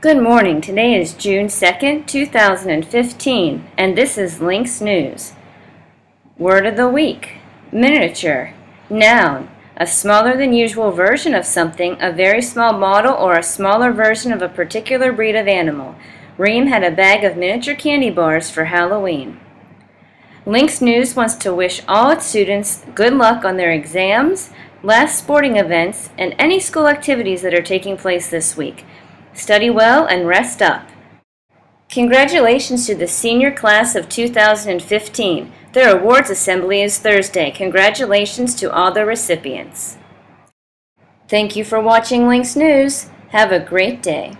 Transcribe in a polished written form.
Good morning. Today is June 2nd, 2015, and this is Links News. Word of the week: miniature. Noun: a smaller than usual version of something, a very small model or a smaller version of a particular breed of animal. Reem had a bag of miniature candy bars for Halloween. Links News wants to wish all its students good luck on their exams, last sporting events, and any school activities that are taking place this week. Study well and rest up. Congratulations to the senior class of 2015. Their awards assembly is Thursday. Congratulations to all the recipients. Thank you for watching Links News. Have a great day.